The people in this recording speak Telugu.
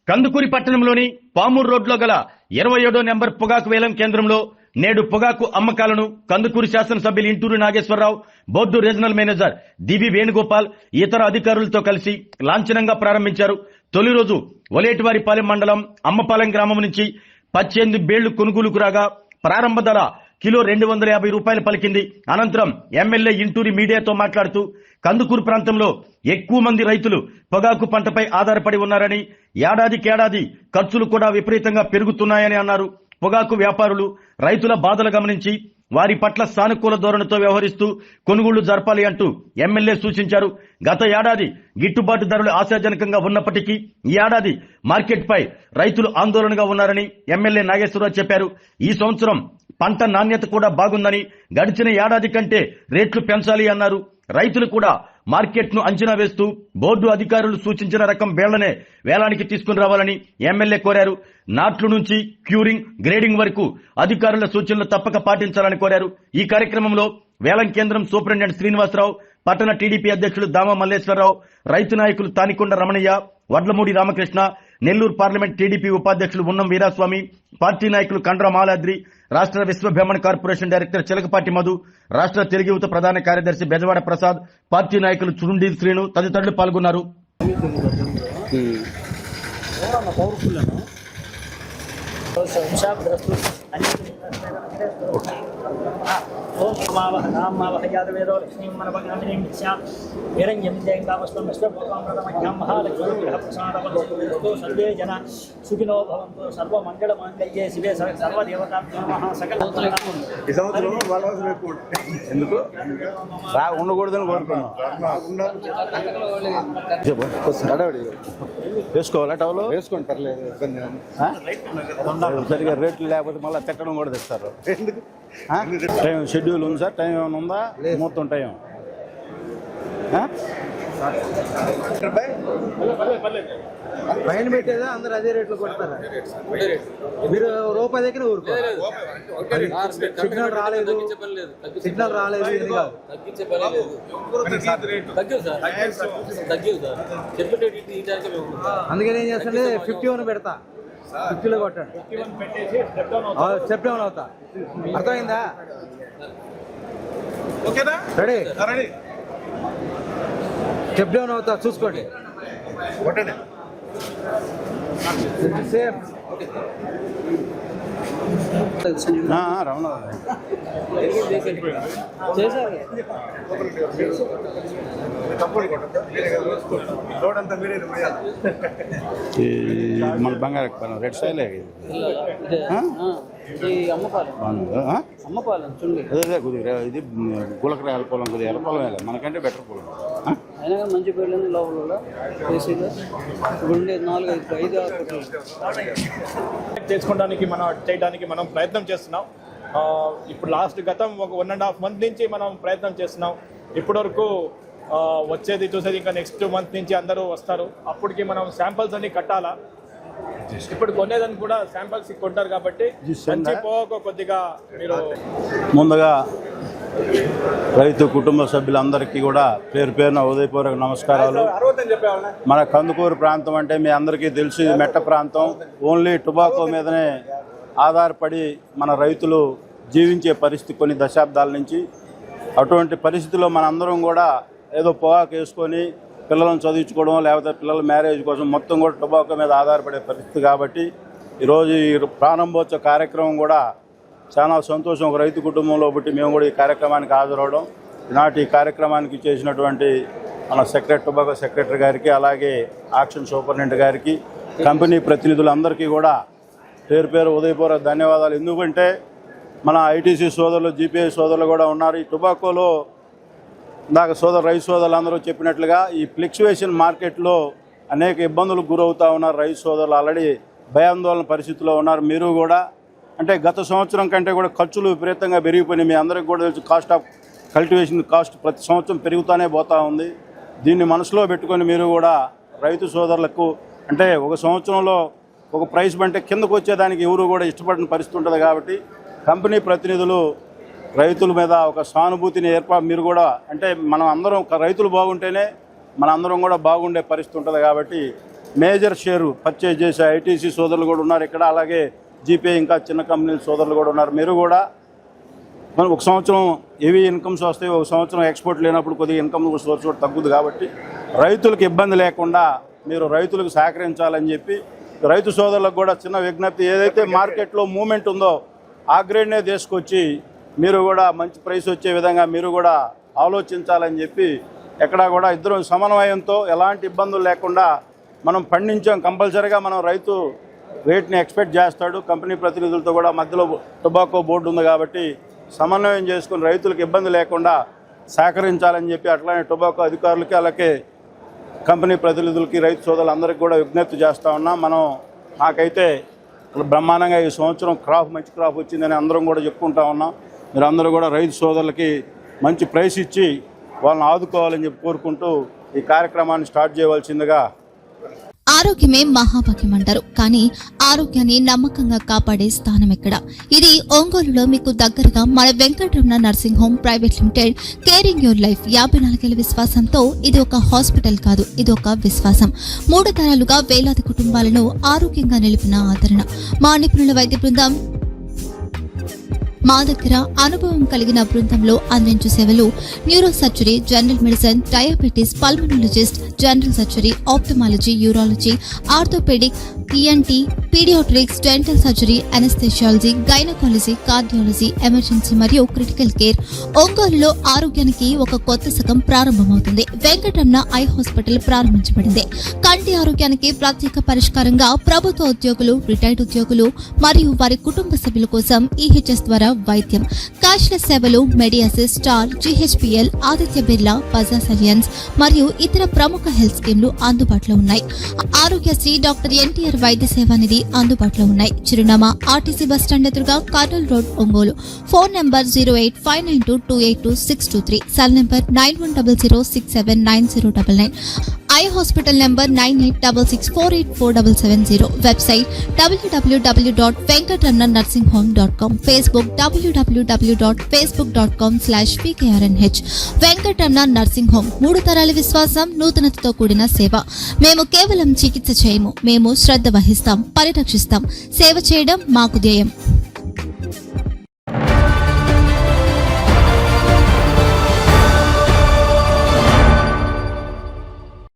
కందుకూరి పట్టణంలోని పామూరు రోడ్లో గల 27వ నెంబర్ పొగాకు వేలం కేంద్రంలో నేడు పొగాకు అమ్మకాలను కందుకూరి శాసనసభ్యులు Inturu Nageswararao, board regional manager Divi Venugopal ఇతర అధికారులతో కలిసి లాంఛనంగా ప్రారంభించారు. తొలి రోజు ఒలేటివారిపాలెం మండలం అమ్మపాలెం గ్రామం నుంచి 18 బేళ్లు కొనుగోలుకు రాగా ప్రారంభ ధర కిలో 250 రూపాయలు పలికింది. అనంతరం ఎమ్మెల్యే ఇంటూరి మీడియాతో మాట్లాడుతూ కందుకూరు ప్రాంతంలో ఎక్కువ మంది రైతులు పొగాకు పంటపై ఆధారపడి ఉన్నారని, ఏడాదికేడాది ఖర్చులు కూడా విపరీతంగా పెరుగుతున్నాయని అన్నారు. పొగాకు వ్యాపారులు రైతుల బాధలు గమనించి వారి పట్ల సానుకూల ధోరణితో వ్యవహరిస్తూ కొనుగోళ్లు జరపాలి అంటూ ఎమ్మెల్యే సూచించారు. గత ఏడాది గిట్టుబాటు ధరలు ఆశాజనకంగా ఉన్నప్పటికీ ఈ ఏడాది మార్కెట్ పై రైతులు ఆందోళనగా ఉన్నారని ఎమ్మెల్యే నాగేశ్వరరావు చెప్పారు. ఈ సంవత్సరం పంట నాణ్యత కూడా బాగుందని, గడిచిన ఏడాది కంటే రేట్లు పెంచాలి అన్నారు. రైతులు కూడా మార్కెట్ ను అంచనా వేస్తూ బోర్డు అధికారులు సూచించిన రకం బేళ్లనే వేలానికి తీసుకుని రావాలని ఎమ్మెల్యే కోరారు. నాట్లు నుంచి క్యూరింగ్, గ్రేడింగ్ వరకు అధికారుల సూచనలు తప్పక పాటించాలని కోరారు. ఈ కార్యక్రమంలో వేలం కేంద్రం సూపరింటెండెంట్ శ్రీనివాసరావు, పట్టణ టీడీపీ అధ్యక్షులు దామ మల్లేశ్వరరావు, రైతు నాయకులు తానికొండ రమణయ్య, వడ్లమూడి రామకృష్ణ, నెల్లూరు పార్లమెంట్ టీడీపీ ఉపాధ్యక్షులు ఉన్నం వీరాస్వామి, పార్టీ నాయకులు కండ్ర మాలాద్రి, రాష్ట్ర విశ్వ బ్రహ్మణ కార్పొరేషన్ డైరెక్టర్ చిలకపాటి మధు, రాష్ట్ర తెలుగు యువత ప్రధాన కార్యదర్శి బెజవాడ ప్రసాద్, పార్టీ నాయకులు చురుండి శ్రీను తదితరులు పాల్గొన్నారు. సర్వే జన సుఖినో భవంతు సర్వమంగళ మాంగళ్యే శివే సర్వదేవతాభ్యో నమః. సకల ఈ సంవత్సరం ఎందుకు ఉండకూడదని కోరుకున్నాం. వేసుకోవాలా టవలు వేసుకోండి, పర్లేదు. సరిగా రేట్లు లేకపోతే మళ్ళీ తిట్టడం కూడా తెస్తారు. టైం షెడ్యూల్ ఉంది సార్? టైం ఏమైనా ఉందా? మొత్తం టైం పైన పెట్టేదా అందరు అదే రేట్లు కొడతారా? మీరు రూపాయి దగ్గర ఊరుకో. సిగ్నల్ రాలేదు ఇది కాదు. అందుకని ఏం చేస్తాంటే 51 పెడతా, 50లో కొట్టండి. స్టెప్ డౌన్ అవుతా. అర్థమైందా? రెడీ? స్టెప్ డౌన్ అవుతా, చూసుకోండి. సేమ్ మన బంగారు రెడ్ స్టైల్ ఇది గులకర పొలం, కొద్దిగా ఎర్ర పొలం వేయాలి, మనకంటే బెటర్ పొలం. అయినా మంచి పెళ్ళింది లోపల ఏసీలో ఇప్పుడు 4-5 చేసుకోవడానికి చేయడానికి మనం ప్రయత్నం చేస్తున్నాం. ఇప్పుడు గతం ఒక 1.5 మంత్ నుంచి మనం ప్రయత్నం చేస్తున్నాం. ఇప్పటి వరకు వచ్చేది చూసేది ఇంకా నెక్స్ట్ మంత్ నుంచి అందరూ వస్తారు. అప్పటికి మనం శాంపిల్స్ అన్ని కట్టాలా. ఇప్పుడు కొనేదానికి కూడా శాంపిల్స్ కొంటారు కాబట్టి కొద్దిగా మీరు ముందుగా రైతు కుటుంబ సభ్యులందరికీ కూడా పేరు పేరున ఉదయపూర్వక నమస్కారాలు. మన కందుకూరు ప్రాంతం అంటే మీ అందరికీ తెలిసి మెట్ట ప్రాంతం. ఓన్లీ టొబాకో మీదనే ఆధారపడి మన రైతులు జీవించే పరిస్థితి కొన్ని దశాబ్దాల నుంచి. అటువంటి పరిస్థితుల్లో మనందరం కూడా ఏదో పొగాకు వేసుకొని పిల్లలను చదివించుకోవడం, లేకపోతే పిల్లల మ్యారేజ్ కోసం మొత్తం కూడా టొబాకో మీద ఆధారపడే పరిస్థితి. కాబట్టి ఈరోజు ఈ ప్రారంభోత్సవ కార్యక్రమం కూడా చాలా సంతోషం. ఒక రైతు కుటుంబంలో బట్టి మేము కూడా ఈ కార్యక్రమానికి హాజరవడం. ఈనాటి ఈ కార్యక్రమానికి చేసినటువంటి మన టొబాకో సెక్రటరీ గారికి, అలాగే ఆక్షన్ సూపరింటెండెంట్ గారికి, కంపెనీ ప్రతినిధులందరికీ కూడా పేరు పేరు ఉదయపూర్వక ధన్యవాదాలు. ఎందుకంటే మన ఐటీసీ సోదరులు, జీపీఐ సోదరులు కూడా ఉన్నారు. ఈ టొబాకోలో ఇందాక రైతు సోదరులు అందరూ చెప్పినట్లుగా ఈ ఫ్లక్చువేషన్ మార్కెట్లో అనేక ఇబ్బందులకు గురవుతూ ఉన్నారు. రైతు సోదరులు ఆల్రెడీ భయాందోళన పరిస్థితిలో ఉన్నారు. మీరు కూడా అంటే గత సంవత్సరం కంటే కూడా ఖర్చులు విపరీతంగా పెరిగిపోయినాయి. మీ అందరికీ కూడా తెలుసు, కాస్ట్ ఆఫ్ కల్టివేషన్ కాస్ట్ ప్రతి సంవత్సరం పెరుగుతూనే పోతూ ఉంది. దీన్ని మనసులో పెట్టుకొని మీరు కూడా రైతు సోదరులకు అంటే ఒక సంవత్సరంలో ఒక ప్రైస్ అంటే కిందకు వచ్చేదానికి ఎవరు కూడా ఇష్టపడిన పరిస్థితి ఉంటుంది. కాబట్టి కంపెనీ ప్రతినిధులు రైతుల మీద ఒక సానుభూతిని మీరు కూడా అంటే మనం అందరం రైతులు బాగుంటేనే మన అందరం కూడా బాగుండే పరిస్థితి ఉంటుంది. కాబట్టి మేజర్ షేరు పర్చేజ్ చేసే ఐటీసీ సోదరులు కూడా ఉన్నారు ఇక్కడ. అలాగే జీపే ఇంకా చిన్న కంపెనీల సోదరులు కూడా ఉన్నారు. మీరు కూడా మనం ఒక సంవత్సరం హెవీ ఇన్కమ్స్ వస్తాయి, ఒక సంవత్సరం ఎక్స్పోర్ట్ లేనప్పుడు కొద్దిగా ఇన్కమ్ సోర్స్ కూడా తగ్గుద్ది. కాబట్టి రైతులకు ఇబ్బంది లేకుండా మీరు రైతులకు సహకరించాలని చెప్పి రైతు సోదరులకు కూడా చిన్న విజ్ఞప్తి, ఏదైతే మార్కెట్లో మూమెంట్ ఉందో ఆ గ్రేడ్నే తీసుకొచ్చి మీరు కూడా మంచి ప్రైస్ వచ్చే విధంగా మీరు కూడా ఆలోచించాలని చెప్పి ఎక్కడా కూడా ఇద్దరు సమన్వయంతో ఎలాంటి ఇబ్బందులు లేకుండా మనం పండించాం. కంపల్సరీగా మనం రైతు రేట్ని ఎక్స్పెక్ట్ చేస్తాడు. కంపెనీ ప్రతినిధులతో కూడా మధ్యలో టొబాకో బోర్డు ఉంది కాబట్టి సమన్వయం చేసుకుని రైతులకు ఇబ్బంది లేకుండా సహకరించాలని చెప్పి అట్లానే టొబాకో అధికారులకి అలాగే కంపెనీ ప్రతినిధులకి రైతు సోదరులందరికీ కూడా విజ్ఞప్తి చేస్తూ ఉన్నాం. నాకైతే బ్రహ్మాండంగా ఈ సంవత్సరం మంచి క్రాప్ వచ్చిందని అందరం కూడా చెప్పుకుంటా ఉన్నాం. మీరు అందరూ కూడా రైతు సోదరులకి మంచి ప్రైస్ ఇచ్చి వాళ్ళని ఆదుకోవాలని చెప్పి కోరుకుంటూ ఈ కార్యక్రమాన్ని స్టార్ట్ చేయవలసిందిగా. ఆరోగ్యమే మహాభాగ్యం అంటారు, కానీ ఆరోగ్యాన్ని నమ్మకంగా కాపాడే స్థానం ఎక్కడ? ఇది ఒంగోలులో మీకు దగ్గరగా మన Venkataramana nursing home private limited. Caring your life 54 ఏళ్ల విశ్వాసంతో ఇది ఒక హాస్పిటల్ కాదు, ఇది ఒక విశ్వాసం. 3 తరాలుగా వేలాది కుటుంబాలను ఆరోగ్యంగా నిలిపిన ఆదరణ. మా నిపుణుల వైద్య బృందం మా దగ్గర అనుభవం కలిగిన బృందంలో అందించే సేవలు neuro surgery, general medicine, diabetes, pulmonologist, general surgery, ophthalmology, urology, orthopaedic, ENT, paediatrics, dental surgery, anaesthesiology, gynaecology, cardiology, emergency మరియు క్రిటికల్ కేర్. ఒంగోలులో ఆరోగ్యానికి ఒక కొత్త శకం ప్రారంభమవుతుంది. వెంకటరమణ ఐ హాస్పిటల్ ప్రారంభించబడింది. కంటి ఆరోగ్యానికి ప్రత్యేక పరిష్కారంగా ప్రభుత్వ ఉద్యోగులు, రిటైర్డ్ ఉద్యోగులు మరియు వారి కుటుంబ సభ్యుల కోసం ఈహెచ్ఎస్ ద్వారా వైద్యం, క్యాష్లెస్ సేవలు, మెడియాసిస్, స్టార్, జీహెచ్పీఎల్, ఆదిత్య బిర్లా, బజాజ్ అలియన్స్ మరియు ఇతర ప్రముఖ హెల్త్ స్కీమ్లు అందుబాటులో ఉన్నాయి. ఆరోగ్యశ్రీ, డాక్టర్ ఎన్టీఆర్ వైద్య సేవా నిధి అందుబాటులో ఉన్నాయి. చిరునామా ఆర్టీసీ బస్టాండ్ ఎదురుగా, Kurnool road, Ongole. Phone number 08592282623, cell number 9100679099, eye hospital number 9866484770, website www.venkatramanarsinghome.com, Facebook www.facebook.com/pkrnh. Venkataramana nursing home, 3 తరాల విశ్వాసం, నూతనతతో కూడిన సేవ. మేము కేవలం చికిత్స చేయము, మేము శ్రద్ధ వహిస్తాం, పరిరక్షిస్తాం. సేవ చేయడం మాకు ధ్యేయం.